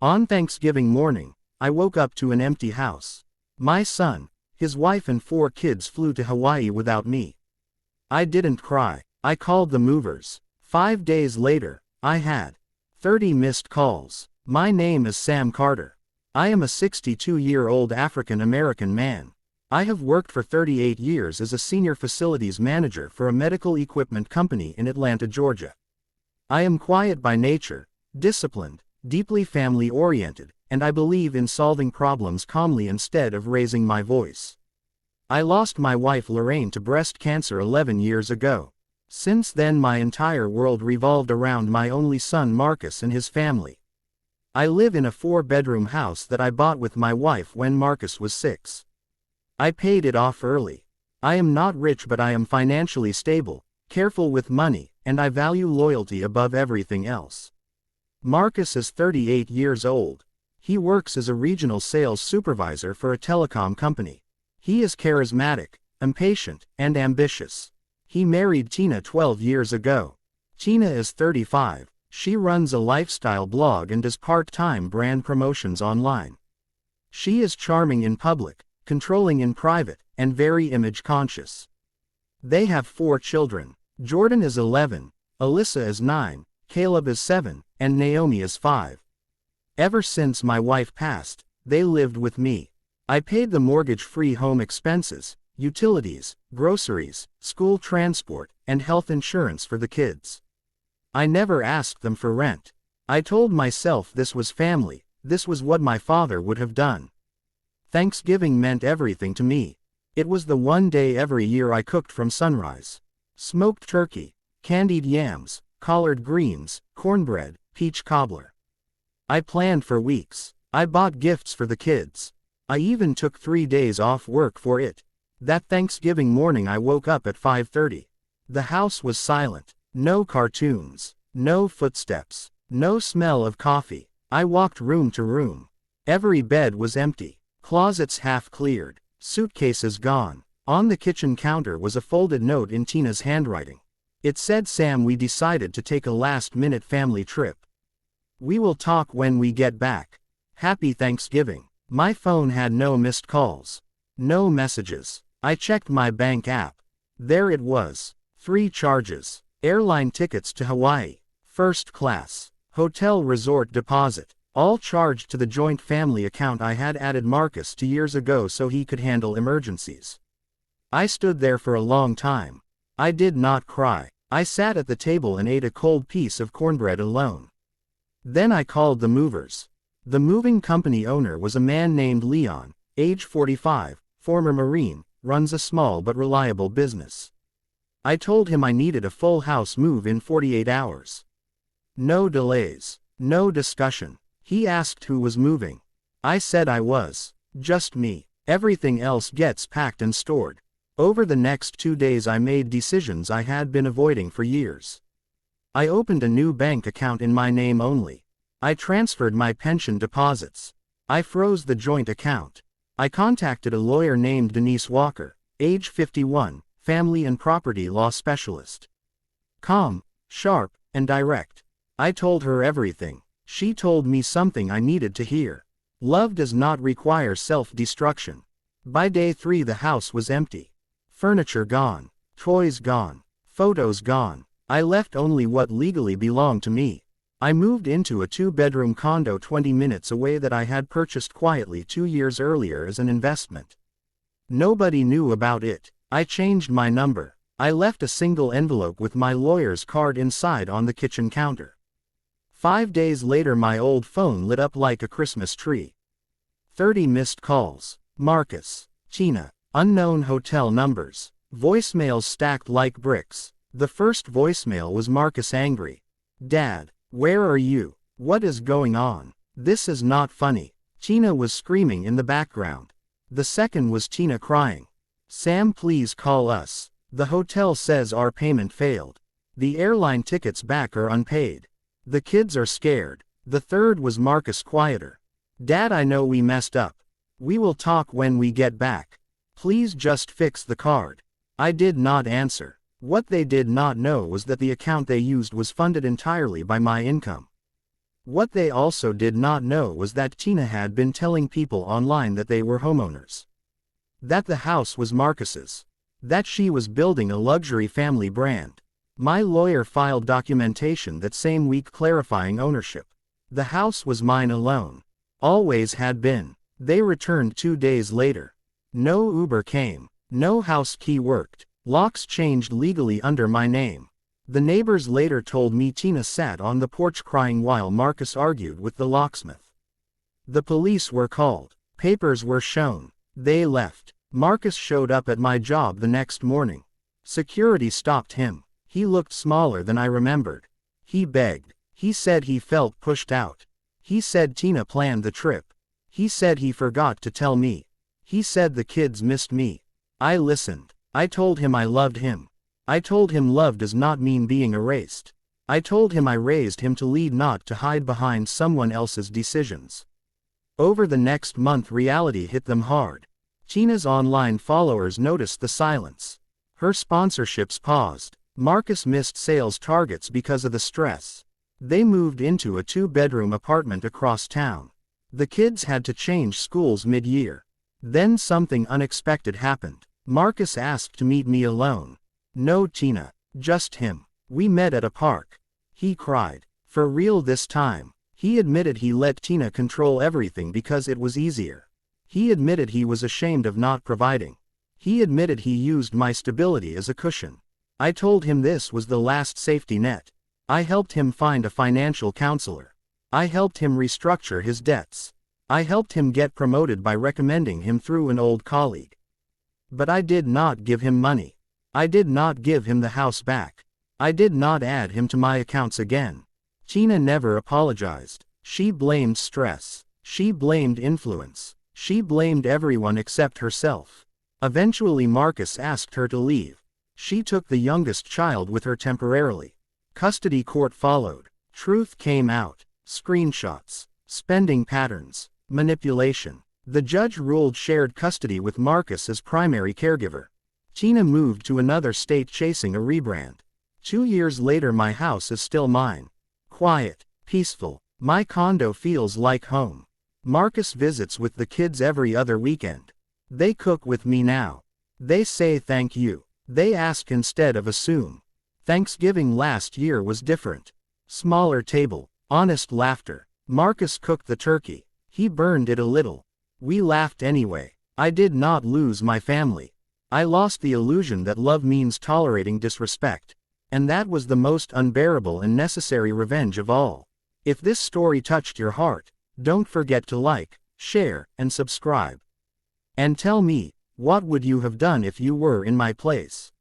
On Thanksgiving morning, I woke up to an empty house. My son, his wife and 4 kids flew to Hawaii without me. I didn't cry. I called the movers. 5 days later, I had 30 missed calls. My name is Sam Carter. I am a 62-year-old African-American man. I have worked for 38 years as a senior facilities manager for a medical equipment company in Atlanta, Georgia. I am quiet by nature, disciplined, deeply family-oriented, and I believe in solving problems calmly instead of raising my voice. I lost my wife Lorraine to breast cancer 11 years ago. Since then my entire world revolved around my only son Marcus and his family. I live in a 4-bedroom house that I bought with my wife when Marcus was 6. I paid it off early. I am not rich, but I am financially stable, careful with money, and I value loyalty above everything else. Marcus is 38 years old. He works as a regional sales supervisor for a telecom company. He is charismatic, impatient, and ambitious. He married Tina 12 years ago. Tina is 35. She runs a lifestyle blog and does part-time brand promotions online. She is charming in public, controlling in private, and very image-conscious. They have 4 children. Jordan is 11, Alyssa is 9, Caleb is 7, and Naomi is 5. Ever since my wife passed, they lived with me. I paid the mortgage-free home expenses, utilities, groceries, school transport, and health insurance for the kids. I never asked them for rent. I told myself this was family, this was what my father would have done. Thanksgiving meant everything to me. It was the one day every year I cooked from sunrise. Smoked turkey, candied yams, collard greens, cornbread, peach cobbler. I planned for weeks. I bought gifts for the kids. I even took 3 days off work for it. That Thanksgiving morning I woke up at 5:30. The house was silent. No cartoons. No footsteps. No smell of coffee. I walked room to room. Every bed was empty. Closets half cleared. Suitcases gone. On the kitchen counter was a folded note in Tina's handwriting. It said, "Sam, we decided to take a last-minute family trip. We will talk when we get back. Happy Thanksgiving." My phone had no missed calls. No messages. I checked my bank app. There it was. 3 charges. Airline tickets to Hawaii. First class. Hotel resort deposit. All charged to the joint family account I had added Marcus to years ago so he could handle emergencies. I stood there for a long time. I did not cry. I sat at the table and ate a cold piece of cornbread alone. Then I called the movers. The moving company owner was a man named Leon, age 45, former Marine, runs a small but reliable business. I told him I needed a full house move in 48 hours. No delays. No discussion. He asked who was moving. I said I was. Just me. Everything else gets packed and stored. Over the next 2 days I made decisions I had been avoiding for years. I opened a new bank account in my name only. I transferred my pension deposits. I froze the joint account. I contacted a lawyer named Denise Walker, age 51, family and property law specialist. Calm, sharp, and direct. I told her everything. She told me something I needed to hear. Love does not require self-destruction. By day 3 the house was empty. Furniture gone. Toys gone. Photos gone. I left only what legally belonged to me. I moved into a 2-bedroom condo 20 minutes away that I had purchased quietly 2 years earlier as an investment. Nobody knew about it. I changed my number. I left a single envelope with my lawyer's card inside on the kitchen counter. 5 days later my old phone lit up like a Christmas tree. 30 missed calls. Marcus. Tina. Unknown hotel numbers. Voicemails stacked like bricks. The first voicemail was Marcus angry. "Dad, where are you? What is going on? This is not funny." Tina was screaming in the background. The second was Tina crying. "Sam, please call us. The hotel says our payment failed. The airline tickets back are unpaid. The kids are scared." The third was Marcus quieter. "Dad, I know we messed up. We will talk when we get back. Please just fix the card." I did not answer. What they did not know was that the account they used was funded entirely by my income. What they also did not know was that Tina had been telling people online that they were homeowners. That the house was Marcus's. That she was building a luxury family brand. My lawyer filed documentation that same week clarifying ownership. The house was mine alone. Always had been. They returned 2 days later. No Uber came. No house key worked. Locks changed legally under my name. The neighbors later told me Tina sat on the porch crying while Marcus argued with the locksmith. The police were called. Papers were shown. They left. Marcus showed up at my job the next morning. Security stopped him. He looked smaller than I remembered. He begged. He said he felt pushed out. He said Tina planned the trip. He said he forgot to tell me. He said the kids missed me. I listened. I told him I loved him. I told him love does not mean being erased. I told him I raised him to lead, not to hide behind someone else's decisions. Over the next month, reality hit them hard. Tina's online followers noticed the silence. Her sponsorships paused. Marcus missed sales targets because of the stress. They moved into a 2-bedroom apartment across town. The kids had to change schools mid-year. Then something unexpected happened. Marcus asked to meet me alone. No Tina. Just him. We met at a park. He cried. For real this time. He admitted he let Tina control everything because it was easier. He admitted he was ashamed of not providing. He admitted he used my stability as a cushion. I told him this was the last safety net. I helped him find a financial counselor. I helped him restructure his debts. I helped him get promoted by recommending him through an old colleague. But I did not give him money. I did not give him the house back. I did not add him to my accounts again. Tina never apologized. She blamed stress. She blamed influence. She blamed everyone except herself. Eventually Marcus asked her to leave. She took the youngest child with her temporarily. Custody court followed. Truth came out. Screenshots. Spending patterns. Manipulation. The judge ruled shared custody with Marcus as primary caregiver. Tina moved to another state chasing a rebrand. 2 years later, my house is still mine. Quiet. Peaceful. My condo feels like home. Marcus visits with the kids every other weekend. They cook with me now. They say thank you. They ask instead of assume. Thanksgiving last year was different. Smaller table. Honest laughter. Marcus cooked the turkey. He burned it a little. We laughed anyway. I did not lose my family. I lost the illusion that love means tolerating disrespect. And that was the most unbearable and necessary revenge of all. If this story touched your heart, don't forget to like, share, and subscribe. And tell me, what would you have done if you were in my place?